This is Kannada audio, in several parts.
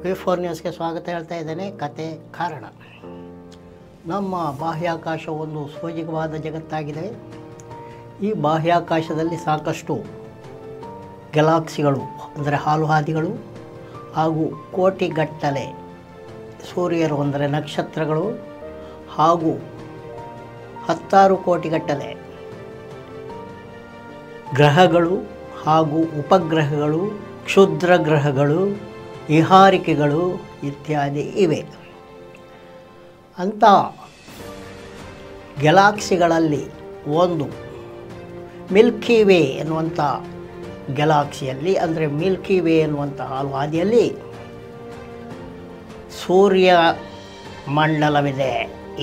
V4 ನ್ಯೂಸ್ಗೆ ಸ್ವಾಗತ ಹೇಳ್ತಾ ಇದ್ದೇನೆ. ಕತೆ ಕಾರಣ. ನಮ್ಮ ಬಾಹ್ಯಾಕಾಶ ಒಂದು ಸೋಜಿಗವಾದ ಜಗತ್ತಾಗಿದೆ. ಈ ಬಾಹ್ಯಾಕಾಶದಲ್ಲಿ ಸಾಕಷ್ಟು ಗ್ಯಾಲಕ್ಸಿಗಳು ಅಂದರೆ ಹಾಲುಹಾದಿಗಳು ಹಾಗೂ ಕೋಟಿಗಟ್ಟಲೆ ಸೂರ್ಯರು ಅಂದರೆ ನಕ್ಷತ್ರಗಳು ಹಾಗೂ 10 ಕೋಟಿಗಟ್ಟಲೆ ಗ್ರಹಗಳು ಹಾಗೂ ಉಪಗ್ರಹಗಳು, ಕ್ಷುದ್ರ ಗ್ರಹಗಳು, ವಿಹಾರಿಕೆಗಳು ಇತ್ಯಾದಿ ಇವೆ. ಅಂಥ ಗ್ಯಾಲಕ್ಸಿಗಳಲ್ಲಿ ಒಂದು ಮಿಲ್ಕಿ ವೇ ಎನ್ನುವಂಥ ಗ್ಯಾಲಕ್ಸಿಯಲ್ಲಿ ಅಂದರೆ ಮಿಲ್ಕಿ ವೇ ಎನ್ನುವಂಥ ಹಾಲುಹಾದಿಯಲ್ಲಿ ಸೂರ್ಯ ಮಂಡಲವಿದೆ.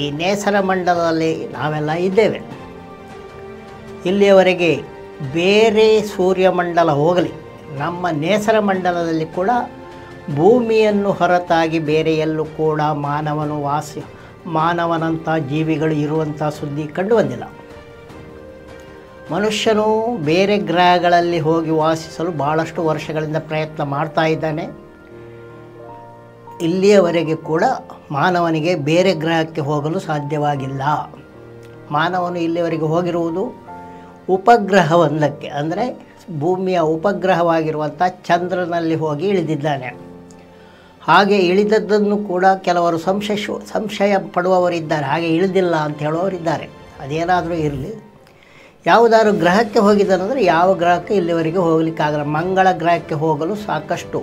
ಈ ನೇಸರ ಮಂಡಲದಲ್ಲಿ ನಾವೆಲ್ಲ ಇದ್ದೇವೆ. ಇಲ್ಲಿಯವರೆಗೆ ಬೇರೆ ಸೂರ್ಯಮಂಡಲ ಹೋಗಲಿ, ನಮ್ಮ ನೇಸರ ಮಂಡಲದಲ್ಲಿ ಕೂಡ ಭೂಮಿಯನ್ನು ಹೊರತಾಗಿ ಬೇರೆ ಎಲ್ಲೂ ಕೂಡ ಮಾನವನಂಥ ಜೀವಿಗಳು ಇರುವಂಥ ಸುದ್ದಿ ಕಂಡು ಬಂದಿಲ್ಲ. ಮನುಷ್ಯನು ಬೇರೆ ಗ್ರಹಗಳಲ್ಲಿ ಹೋಗಿ ವಾಸಿಸಲು ಭಾಳಷ್ಟು ವರ್ಷಗಳಿಂದ ಪ್ರಯತ್ನ ಮಾಡ್ತಾ ಇದ್ದಾನೆ. ಇಲ್ಲಿಯವರೆಗೆ ಕೂಡ ಮಾನವನಿಗೆ ಬೇರೆ ಗ್ರಹಕ್ಕೆ ಹೋಗಲು ಸಾಧ್ಯವಾಗಿಲ್ಲ. ಮಾನವನು ಇಲ್ಲಿಯವರೆಗೆ ಹೋಗಿರುವುದು ಉಪಗ್ರಹವೊಂದಕ್ಕೆ ಅಂದರೆ ಭೂಮಿಯ ಉಪಗ್ರಹವಾಗಿರುವಂಥ ಚಂದ್ರನಲ್ಲಿ ಹೋಗಿ ಇಳಿದಿದ್ದಾನೆ. ಹಾಗೆ ಇಳಿದದ್ದನ್ನು ಕೂಡ ಕೆಲವರು ಸಂಶಯ ಪಡುವವರಿದ್ದಾರೆ, ಹಾಗೆ ಇಳಿದಿಲ್ಲ ಅಂತ ಹೇಳುವವರಿದ್ದಾರೆ. ಅದೇನಾದರೂ ಇರಲಿ, ಯಾವುದಾದ್ರು ಗ್ರಹಕ್ಕೆ ಹೋಗಿದ್ದಾನಂದರೆ ಯಾವ ಗ್ರಹಕ್ಕೆ ಇಲ್ಲಿವರೆಗೆ ಹೋಗಲಿಕ್ಕಾಗಲ್ಲ. ಮಂಗಳ ಗ್ರಹಕ್ಕೆ ಹೋಗಲು ಸಾಕಷ್ಟು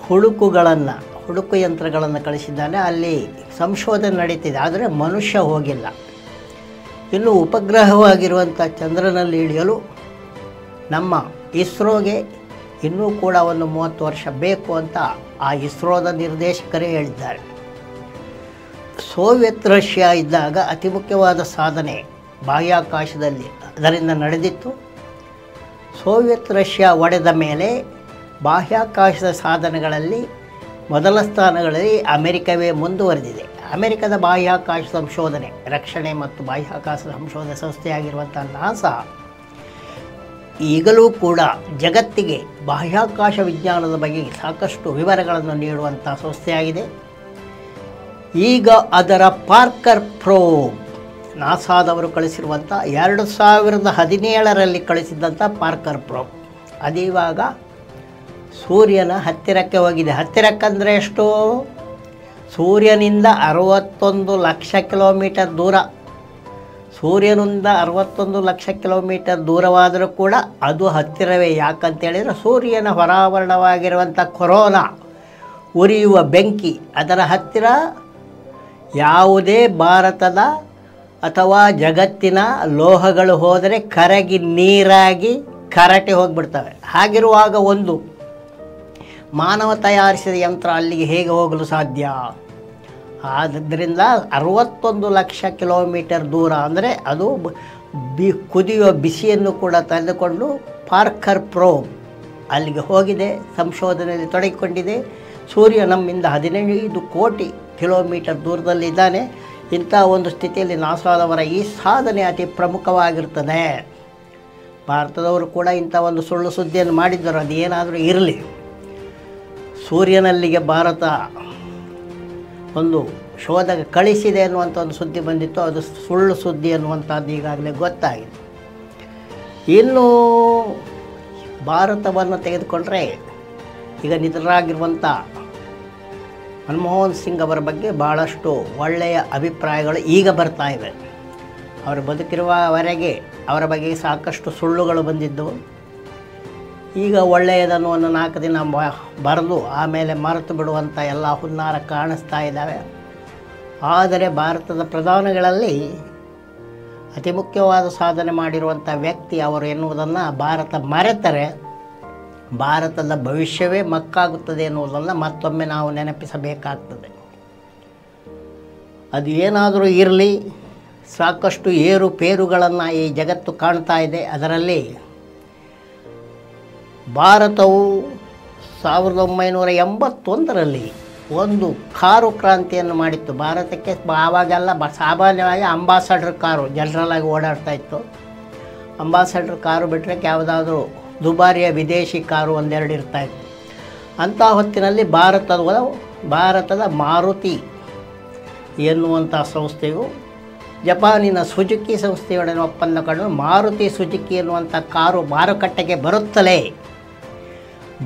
ಹುಡುಕು ಯಂತ್ರಗಳನ್ನು ಕಳಿಸಿದ್ದಾನೆ. ಅಲ್ಲಿ ಸಂಶೋಧನೆ ನಡೀತಿದೆ, ಆದರೆ ಮನುಷ್ಯ ಹೋಗಿಲ್ಲ. ಇನ್ನು ಉಪಗ್ರಹವಾಗಿರುವಂಥ ಚಂದ್ರನಲ್ಲಿ ಇಳಿಯಲು ನಮ್ಮ ಇಸ್ರೋಗೆ ಇನ್ನೂ ಕೂಡ ಒಂದು 30 ವರ್ಷ ಬೇಕು ಅಂತ ಆ ಇಸ್ರೋದ ನಿರ್ದೇಶಕರೇ ಹೇಳಿದ್ದಾರೆ. ಸೋವಿಯತ್ ರಷ್ಯಾ ಇದ್ದಾಗ ಅತಿ ಮುಖ್ಯವಾದ ಸಾಧನೆ ಬಾಹ್ಯಾಕಾಶದಲ್ಲಿ ಅದರಿಂದ ನಡೆದಿತ್ತು. ಸೋವಿಯತ್ ರಷ್ಯಾ ಒಡೆದ ಮೇಲೆ ಬಾಹ್ಯಾಕಾಶದ ಸಾಧನೆಗಳಲ್ಲಿ ಮೊದಲ ಸ್ಥಾನಗಳಲ್ಲಿ ಅಮೆರಿಕವೇ ಮುಂದುವರೆದಿದೆ. ಅಮೆರಿಕದ ಬಾಹ್ಯಾಕಾಶ ಸಂಶೋಧನೆ, ರಕ್ಷಣೆ ಮತ್ತು ಬಾಹ್ಯಾಕಾಶ ಸಂಶೋಧನೆ ಸಂಸ್ಥೆಯಾಗಿರುವಂಥ ನಾಸಾ ಈಗಲೂ ಕೂಡ ಜಗತ್ತಿಗೆ ಬಾಹ್ಯಾಕಾಶ ವಿಜ್ಞಾನದ ಬಗ್ಗೆ ಸಾಕಷ್ಟು ವಿವರಗಳನ್ನು ನೀಡುವಂಥ ಸಂಸ್ಥೆಯಾಗಿದೆ. ಈಗ ಅದರ ಪಾರ್ಕರ್ ಪ್ರೋಬ್, ನಾಸಾದವರು ಕಳಿಸಿರುವಂಥ 2017ರಲ್ಲಿ ಕಳಿಸಿದ್ದಂಥ ಪಾರ್ಕರ್ ಪ್ರೋಬ್ ಅದಿವಾಗ ಸೂರ್ಯನ ಹತ್ತಿರಕ್ಕೆ ಹೋಗಿದೆ. ಹತ್ತಿರಕ್ಕಂದರೆ ಎಷ್ಟು? ಸೂರ್ಯನಿಂದ 61 ಲಕ್ಷ ಕಿಲೋಮೀಟರ್ ದೂರ. ಸೂರ್ಯನಿಂದ 61 ಲಕ್ಷ ಕಿಲೋಮೀಟರ್ ದೂರವಾದರೂ ಕೂಡ ಅದು ಹತ್ತಿರವೇ. ಯಾಕಂತೇಳಿದರೆ ಸೂರ್ಯನ ಹೊರಾವರಣವಾಗಿರುವಂಥ ಕೊರೋನಾ ಉರಿಯುವ ಬೆಂಕಿ ಅದರ ಹತ್ತಿರ ಯಾವುದೇ ಭಾರತದ ಅಥವಾ ಜಗತ್ತಿನ ಲೋಹಗಳು ಹೋದರೆ ಕರಗಿ ನೀರಾಗಿ ಕರಟೆ ಹೋಗಿಬಿಡ್ತವೆ. ಹಾಗಿರುವಾಗ ಒಂದು ಮಾನವ ತಯಾರಿಸಿದ ಯಂತ್ರ ಅಲ್ಲಿಗೆ ಹೇಗೆ ಹೋಗಲು ಸಾಧ್ಯ? ಆದ್ದರಿಂದ 61 ಲಕ್ಷ ಕಿಲೋಮೀಟರ್ ದೂರ ಅಂದರೆ ಅದು ಕುದಿಯುವ ಬಿಸಿಯನ್ನು ಕೂಡ ತೆಗೆದುಕೊಂಡು ಪಾರ್ಕರ್ ಪ್ರೋಬ್ ಅಲ್ಲಿಗೆ ಹೋಗಿದೆ, ಸಂಶೋಧನೆಯಲ್ಲಿ ತೊಡಗಿಕೊಂಡಿದೆ. ಸೂರ್ಯ ನಮ್ಮಿಂದ 15 ಕೋಟಿ ಕಿಲೋಮೀಟರ್ ದೂರದಲ್ಲಿದ್ದಾನೆ. ಇಂಥ ಒಂದು ಸ್ಥಿತಿಯಲ್ಲಿ ನಾಸಾದವರ ಈ ಸಾಧನೆ ಅತಿ ಪ್ರಮುಖವಾಗಿರ್ತದೆ. ಭಾರತದವರು ಕೂಡ ಇಂಥ ಒಂದು ಸುಳ್ಳು ಸುದ್ದಿಯನ್ನು ಮಾಡಿದ್ದರು. ಅದು ಏನಾದರೂ ಇರಲಿ, ಸೂರ್ಯನಲ್ಲಿಗೆ ಭಾರತ ಒಂದು ಶೋಧ ಕಳಿಸಿದೆ ಅನ್ನುವಂಥ ಒಂದು ಸುದ್ದಿ ಬಂದಿತ್ತು. ಅದು ಸುಳ್ಳು ಸುದ್ದಿ ಅನ್ನುವಂಥದ್ದು ಈಗಾಗಲೇ ಗೊತ್ತಾಗಿದೆ. ಇನ್ನು ಭಾರತವನ್ನು ತೆಗೆದುಕೊಂಡ್ರೆ ಈಗ ನಿಧನರಾಗಿರುವಂಥ ಮನಮೋಹನ್ ಸಿಂಗ್ ಅವರ ಬಗ್ಗೆ ಭಾಳಷ್ಟು ಒಳ್ಳೆಯ ಅಭಿಪ್ರಾಯಗಳು ಈಗ ಬರ್ತಾ ಇವೆ. ಅವರು ಬದುಕಿರುವವರೆಗೆ ಅವರ ಬಗ್ಗೆ ಸಾಕಷ್ಟು ಸುಳ್ಳುಗಳು ಬಂದಿದ್ದವು. ಈಗ ಒಳ್ಳೆಯದನ್ನು ಒಂದು 4 ದಿನ ಬರೆದು ಆಮೇಲೆ ಮರೆತು ಬಿಡುವಂಥ ಎಲ್ಲ ಹುನ್ನಾರ ಕಾಣಿಸ್ತಾ ಇದ್ದಾವೆ. ಆದರೆ ಭಾರತದ ಪ್ರಧಾನಿಗಳಲ್ಲಿ ಅತಿ ಮುಖ್ಯವಾದ ಸಾಧನೆ ಮಾಡಿರುವಂಥ ವ್ಯಕ್ತಿ ಅವರು ಎನ್ನುವುದನ್ನು ಭಾರತ ಮರೆತರೆ ಭಾರತದ ಭವಿಷ್ಯವೇ ಮಕ್ಕಾಗುತ್ತದೆ ಎನ್ನುವುದನ್ನು ಮತ್ತೊಮ್ಮೆ ನಾವು ನೆನಪಿಸಬೇಕಾಗ್ತದೆ. ಅದು ಏನಾದರೂ ಇರಲಿ, ಸಾಕಷ್ಟು ಏರುಪೇರುಗಳನ್ನು ಈ ಜಗತ್ತು ಕಾಣ್ತಾ ಇದೆ. ಅದರಲ್ಲಿ ಭಾರತವು 1981ರಲ್ಲಿ ಒಂದು ಕಾರು ಕ್ರಾಂತಿಯನ್ನು ಮಾಡಿತ್ತು. ಭಾರತಕ್ಕೆ ಆವಾಗೆಲ್ಲ ಸಾಮಾನ್ಯವಾಗಿ ಅಂಬಾಸಡರ್ ಕಾರು ಜನರಲಾಗಿ ಓಡಾಡ್ತಾ ಇತ್ತು. ಅಂಬಾಸಡರ್ ಕಾರು ಬಿಟ್ಟರೆ ಯಾವುದಾದ್ರೂ ದುಬಾರಿಯ ವಿದೇಶಿ ಕಾರು ಒಂದೆರಡು ಇರ್ತಾಯಿತ್ತು. ಅಂಥ ಹೊತ್ತಿನಲ್ಲಿ ಭಾರತದ ಮಾರುತಿ ಎನ್ನುವಂಥ ಸಂಸ್ಥೆಯು ಜಪಾನಿನ ಸುಜುಕಿ ಸಂಸ್ಥೆಯೊಡನೆ ಒಪ್ಪಂದ ಕಂಡು ಮಾರುತಿ ಸುಜುಕಿ ಎನ್ನುವಂಥ ಕಾರು ಮಾರುಕಟ್ಟೆಗೆ ಬರುತ್ತಲೇ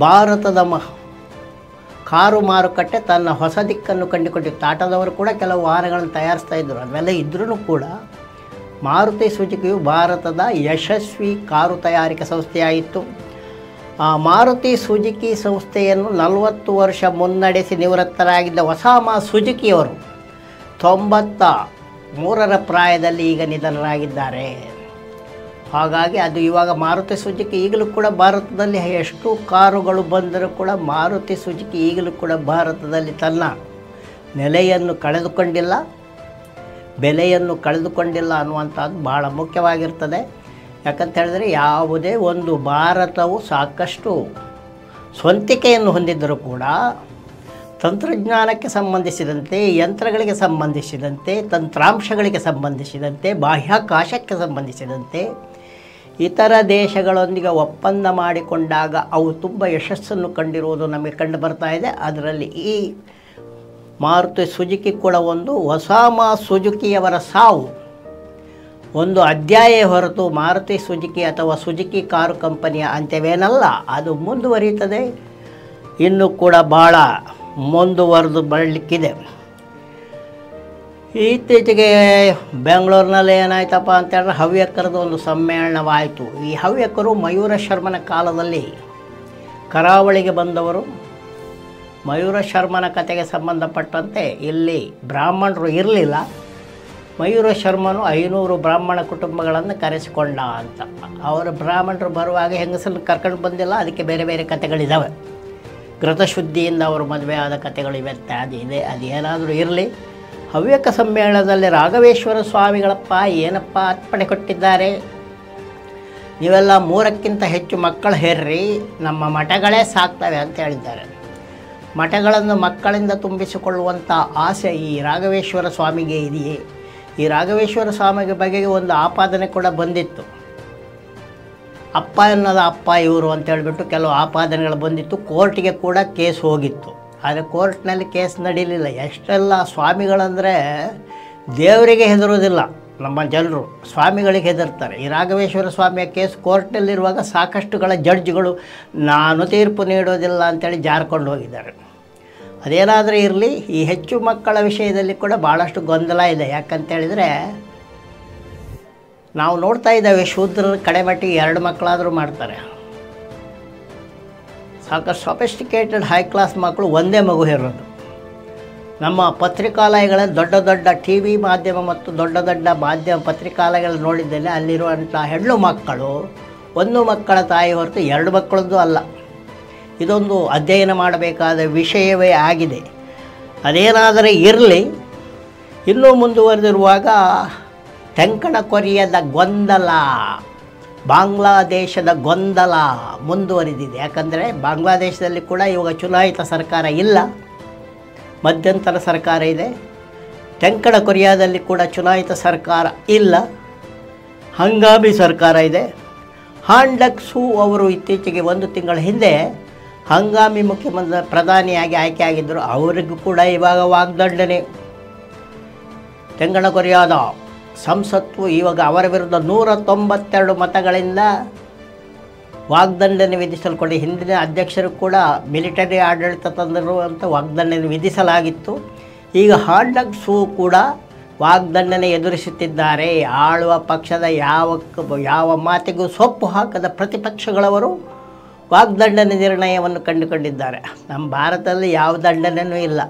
ಭಾರತದ ಕಾರು ಮಾರುಕಟ್ಟೆ ತನ್ನ ಹೊಸ ದಿಕ್ಕನ್ನು ಕಂಡುಕೊಂಡಿತ್ತು. ಟಾಟಾದವರು ಕೂಡ ಕೆಲವು ವಾಹನಗಳನ್ನು ತಯಾರಿಸ್ತಾ ಇದ್ದರು. ಅವೆಲ್ಲ ಇದ್ರೂ ಕೂಡ ಮಾರುತಿ ಸುಜುಕಿಯು ಭಾರತದ ಯಶಸ್ವಿ ಕಾರು ತಯಾರಿಕಾ ಸಂಸ್ಥೆಯಾಯಿತು. ಆ ಮಾರುತಿ ಸುಜುಕಿ ಸಂಸ್ಥೆಯನ್ನು 40 ವರ್ಷ ಮುನ್ನಡೆಸಿ ನಿವೃತ್ತರಾಗಿದ್ದ ಒಸಾಮಾ ಸುಜುಕಿಯವರು 93ರ ಪ್ರಾಯದಲ್ಲಿ ಈಗ ನಿಧನರಾಗಿದ್ದಾರೆ. ಹಾಗಾಗಿ ಅದು ಇವಾಗ ಮಾರುತಿ ಸುಜುಕಿ ಈಗಲೂ ಕೂಡ ಭಾರತದಲ್ಲಿ ಎಷ್ಟು ಕಾರುಗಳು ಬಂದರೂ ಕೂಡ ಮಾರುತಿ ಸುಜುಕಿ ಈಗಲೂ ಕೂಡ ಭಾರತದಲ್ಲಿ ತನ್ನ ನೆಲೆಯನ್ನು ಕಳೆದುಕೊಂಡಿಲ್ಲ, ಬೆಲೆಯನ್ನು ಕಳೆದುಕೊಂಡಿಲ್ಲ ಅನ್ನುವಂಥದ್ದು ಭಾಳ ಮುಖ್ಯವಾಗಿರ್ತದೆ. ಯಾಕಂತ ಹೇಳಿದ್ರೆ ಯಾವುದೇ ಒಂದು ಭಾರತವು ಸಾಕಷ್ಟು ಸ್ವಂತಿಕೆಯನ್ನು ಹೊಂದಿದ್ದರೂ ಕೂಡ ತಂತ್ರಜ್ಞಾನಕ್ಕೆ ಸಂಬಂಧಿಸಿದಂತೆ, ಯಂತ್ರಗಳಿಗೆ ಸಂಬಂಧಿಸಿದಂತೆ, ತಂತ್ರಾಂಶಗಳಿಗೆ ಸಂಬಂಧಿಸಿದಂತೆ, ಬಾಹ್ಯಾಕಾಶಕ್ಕೆ ಸಂಬಂಧಿಸಿದಂತೆ ಇತರ ದೇಶಗಳೊಂದಿಗೆ ಒಪ್ಪಂದ ಮಾಡಿಕೊಂಡಾಗ ಅವು ತುಂಬ ಯಶಸ್ಸನ್ನು ಕಂಡಿರುವುದು ನಮಗೆ ಕಂಡು ಬರ್ತಾ ಇದೆ. ಅದರಲ್ಲಿ ಈ ಮಾರುತಿ ಸುಜುಕಿ ಕೂಡ ಒಂದು. ಒಸಾಮಾ ಸುಜುಕಿಯವರ ಸಾವು ಒಂದು ಅಧ್ಯಾಯ ಹೊರತು ಮಾರುತಿ ಸುಜುಕಿ ಅಥವಾ ಸುಜುಕಿ ಕಾರು ಕಂಪನಿಯ ಅಂತ್ಯವೇನಲ್ಲ, ಅದು ಮುಂದುವರಿಯುತ್ತದೆ. ಇನ್ನೂ ಕೂಡ ಭಾಳ ಮುಂದುವರೆದು ಬರಲಿಕ್ಕಿದೆ. ಇತ್ತೀಚೆಗೆ ಬೆಂಗಳೂರಿನಲ್ಲಿ ಏನಾಯ್ತಪ್ಪ ಅಂತೇಳಿದ್ರೆ ಹವ್ಯಕರದ ಒಂದು ಸಮ್ಮೇಳನವಾಯಿತು. ಈ ಹವ್ಯಕರು ಮಯೂರ ಶರ್ಮನ ಕಾಲದಲ್ಲಿ ಕರಾವಳಿಗೆ ಬಂದವರು. ಮಯೂರ ಶರ್ಮನ ಕತೆಗೆ ಸಂಬಂಧಪಟ್ಟಂತೆ ಇಲ್ಲಿ ಬ್ರಾಹ್ಮಣರು ಇರಲಿಲ್ಲ. ಮಯೂರ ಶರ್ಮನು 500 ಬ್ರಾಹ್ಮಣ ಕುಟುಂಬಗಳನ್ನು ಕರೆಸಿಕೊಂಡ ಅಂತ. ಅವರ ಬ್ರಾಹ್ಮಣರು ಬರುವಾಗ ಹೆಂಗಸನ್ನು ಕರ್ಕೊಂಡು ಬಂದಿಲ್ಲ, ಅದಕ್ಕೆ ಬೇರೆ ಬೇರೆ ಕತೆಗಳಿದ್ದಾವೆ. ಘೃತಶುದ್ಧಿಯಿಂದ ಅವರು ಮದುವೆ ಆದ ಕತೆಗಳು ಇವೆತ್ತೆ, ಅದಿದೆ. ಅದೇನಾದರೂ ಇರಲಿ, ಹವ್ಯಕ ಸಮ್ಮೇಳನದಲ್ಲಿ ರಾಘವೇಶ್ವರ ಸ್ವಾಮಿಗಳಪ್ಪ ಏನಪ್ಪ ಅರ್ಪಣೆ ಕೊಟ್ಟಿದ್ದಾರೆ. ನೀವೆಲ್ಲ 3ಕ್ಕಿಂತ ಹೆಚ್ಚು ಮಕ್ಕಳು ಹೆರ್ರಿ, ನಮ್ಮ ಮಠಗಳೇ ಸಾಕ್ತವೆ ಅಂತ ಹೇಳಿದ್ದಾರೆ. ಮಠಗಳನ್ನು ಮಕ್ಕಳಿಂದ ತುಂಬಿಸಿಕೊಳ್ಳುವಂಥ ಆಸೆ ಈ ರಾಘವೇಶ್ವರ ಸ್ವಾಮಿಗೆ ಇದೆಯೇ? ಈ ರಾಘವೇಶ್ವರ ಸ್ವಾಮಿಗೆ ಬಗೆಗೆ ಒಂದು ಆಪಾದನೆ ಕೂಡ ಬಂದಿತ್ತು. ಅಪ್ಪ ಅನ್ನೋದು ಅಪ್ಪ ಇವರು ಅಂತ ಹೇಳಿಬಿಟ್ಟು ಕೆಲವು ಆಪಾದನೆಗಳು ಬಂದಿತ್ತು. ಕೋರ್ಟಿಗೆ ಕೂಡ ಕೇಸ್ ಹೋಗಿತ್ತು. ಆದರೆ ಕೋರ್ಟ್ನಲ್ಲಿ ಕೇಸ್ ನಡೀಲಿಲ್ಲ. ಎಷ್ಟೆಲ್ಲ ಸ್ವಾಮಿಗಳಂದರೆ ದೇವರಿಗೆ ಹೆದರೋದಿಲ್ಲ ನಮ್ಮ ಜನರು, ಸ್ವಾಮಿಗಳಿಗೆ ಹೆದರ್ತಾರೆ. ಈ ರಾಘವೇಶ್ವರ ಸ್ವಾಮಿಯ ಕೇಸ್ ಕೋರ್ಟ್ನಲ್ಲಿರುವಾಗ ಸಾಕಷ್ಟುಗಳ ಜಡ್ಜ್ಗಳು ನಾನು ತೀರ್ಪು ನೀಡೋದಿಲ್ಲ ಅಂತೇಳಿ ಜಾರ್ಕೊಂಡು ಹೋಗಿದ್ದಾರೆ. ಅದೇನಾದರೂ ಇರಲಿ, ಈ ಹೆಚ್ಚು ಮಕ್ಕಳ ವಿಷಯದಲ್ಲಿ ಕೂಡ ಭಾಳಷ್ಟು ಗೊಂದಲ ಇದೆ. ಯಾಕಂತೇಳಿದರೆ ನಾವು ನೋಡ್ತಾ ಇದ್ದೇವೆ, ಶೂದ್ರರ ಕಡೆಮಟ್ಟಿಗೆ 2 ಮಕ್ಕಳಾದರೂ ಮಾಡ್ತಾರೆ. ಸಾಕಷ್ಟು ಸೊಫಿಸ್ಟಿಕೇಟೆಡ್ ಹೈ ಕ್ಲಾಸ್ ಮಕ್ಕಳು ಒಂದೇ ಮಗು ಹೆರೋದು. ನಮ್ಮ ಪತ್ರಿಕಾಲಯಗಳ ದೊಡ್ಡ ದೊಡ್ಡ ಟಿ ವಿ ಮಾಧ್ಯಮ ಮತ್ತು ದೊಡ್ಡ ದೊಡ್ಡ ಮಾಧ್ಯಮ ಪತ್ರಿಕಾಲಯಗಳು ನೋಡಿದ್ದೇನೆ. ಅಲ್ಲಿರುವಂಥ ಹೆಣ್ಣು ಮಕ್ಕಳು 1 ಮಕ್ಕಳ ತಾಯಿ ಹೊರತು 2 ಮಕ್ಕಳದ್ದು ಅಲ್ಲ. ಇದೊಂದು ಅಧ್ಯಯನ ಮಾಡಬೇಕಾದ ವಿಷಯವೇ ಆಗಿದೆ. ಅದೇನಾದರೆ ಇರಲಿ, ಇನ್ನೂ ಮುಂದುವರೆದಿರುವಾಗ ತೆಂಕಣ ಕೊರಿಯದ ಗೊಂದಲ, ಬಾಂಗ್ಲಾದೇಶದ ಗೊಂದಲ ಮುಂದುವರಿದಿದೆ. ಯಾಕಂದರೆ ಬಾಂಗ್ಲಾದೇಶದಲ್ಲಿ ಕೂಡ ಇವಾಗ ಚುನಾಯಿತ ಸರ್ಕಾರ ಇಲ್ಲ, ಮಧ್ಯಂತರ ಸರ್ಕಾರ ಇದೆ. ತೆಂಕಣ ಕೊರಿಯಾದಲ್ಲಿ ಕೂಡ ಚುನಾಯಿತ ಸರ್ಕಾರ ಇಲ್ಲ, ಹಂಗಾಮಿ ಸರ್ಕಾರ ಇದೆ. ಹಾನ್ ಡಕ್ ಸೂ ಅವರು ಇತ್ತೀಚೆಗೆ 1 ತಿಂಗಳ ಹಿಂದೆ ಹಂಗಾಮಿ ಮುಖ್ಯಮಂತ್ರಿ ಪ್ರಧಾನಿಯಾಗಿ ಆಯ್ಕೆಯಾಗಿದ್ದರು. ಅವರಿಗೂ ಕೂಡ ಇವಾಗ ವಾಗ್ದಂಡನೆ. ತೆಂಕಣ ಕೊರಿಯಾದ ಸಂಸತ್ತು ಇವಾಗ ಅವರ ವಿರುದ್ಧ 192 ಮತಗಳಿಂದ ವಾಗ್ದಂಡನೆ ವಿಧಿಸಲ್ಪಟ್ಟು, ಹಿಂದಿನ ಅಧ್ಯಕ್ಷರು ಕೂಡ ಮಿಲಿಟರಿ ಆಡಳಿತ ತಂದಿರುವಂಥ ವಾಗ್ದಂಡನೆ ವಿಧಿಸಲಾಗಿತ್ತು. ಈಗ ಹಾನ್ ಡಕ್ ಸೂ ಕೂಡ ವಾಗ್ದಂಡನೆ ಎದುರಿಸುತ್ತಿದ್ದಾರೆ. ಆಳುವ ಪಕ್ಷದ ಯಾವ ಮಾತಿಗೂ ಸೊಪ್ಪು ಹಾಕದ ಪ್ರತಿಪಕ್ಷಗಳವರು ವಾಗ್ದಂಡನೆ ನಿರ್ಣಯವನ್ನು ಕಂಡುಕೊಂಡಿದ್ದಾರೆ. ನಮ್ಮ ಭಾರತದಲ್ಲಿ ಯಾವ ದಂಡನೆಯೂ ಇಲ್ಲ.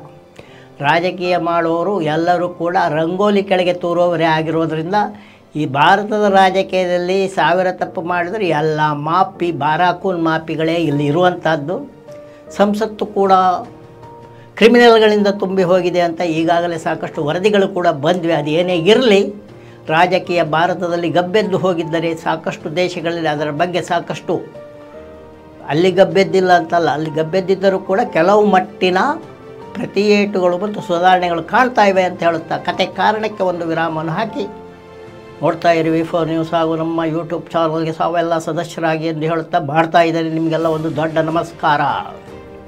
ರಾಜಕೀಯ ಮಾಡುವವರು ಎಲ್ಲರೂ ಕೂಡ ರಂಗೋಲಿ ಕೆಳಗೆ ತೂರುವವರೇ ಆಗಿರೋದ್ರಿಂದ ಈ ಭಾರತದ ರಾಜಕೀಯದಲ್ಲಿ 1000 ತಪ್ಪು ಮಾಡಿದರೆ ಎಲ್ಲ ಮಾಪಿ ಬಾರಾಕೂನ್ ಮಾಪಿಗಳೇ ಇಲ್ಲಿ ಇರುವಂಥದ್ದು. ಸಂಸತ್ತು ಕೂಡ ಕ್ರಿಮಿನಲ್ಗಳಿಂದ ತುಂಬಿ ಹೋಗಿದೆ ಅಂತ ಈಗಾಗಲೇ ಸಾಕಷ್ಟು ವರದಿಗಳು ಕೂಡ ಬಂದಿವೆ. ಅದೇನೇ ಇರಲಿ, ರಾಜಕೀಯ ಭಾರತದಲ್ಲಿ ಗಬ್ಬೆದ್ದು ಹೋಗಿದ್ದರೆ ಸಾಕಷ್ಟು ದೇಶಗಳಲ್ಲಿ ಅದರ ಬಗ್ಗೆ ಸಾಕಷ್ಟು, ಅಲ್ಲಿ ಗಬ್ಬೆದ್ದಿಲ್ಲ ಅಂತಲ್ಲ, ಅಲ್ಲಿ ಗಬ್ಬೆದ್ದಿದ್ದರೂ ಕೂಡ ಕೆಲವು ಮಟ್ಟಿನ ಪ್ರತಿಯೇಟುಗಳು ಮತ್ತು ಸುಧಾರಣೆಗಳು ಕಾಣ್ತಾ ಇವೆ ಅಂತ ಹೇಳುತ್ತಾ ಕತೆ ಕಾರಣಕ್ಕೆ ಒಂದು ವಿರಾಮವನ್ನು ಹಾಕಿ ನೋಡ್ತಾ ಇರಿ ವಿ4 ನ್ಯೂಸ್ ಹಾಗೂ ನಮ್ಮ ಯೂಟ್ಯೂಬ್ ಚಾನಲ್ಗೆ ತಾವೆಲ್ಲ ಸದಸ್ಯರಾಗಿ ಎಂದು ಹೇಳುತ್ತಾ ಮಾಡ್ತಾ ಇದ್ದಾರೆ. ನಿಮಗೆಲ್ಲ ಒಂದು ದೊಡ್ಡ ನಮಸ್ಕಾರ.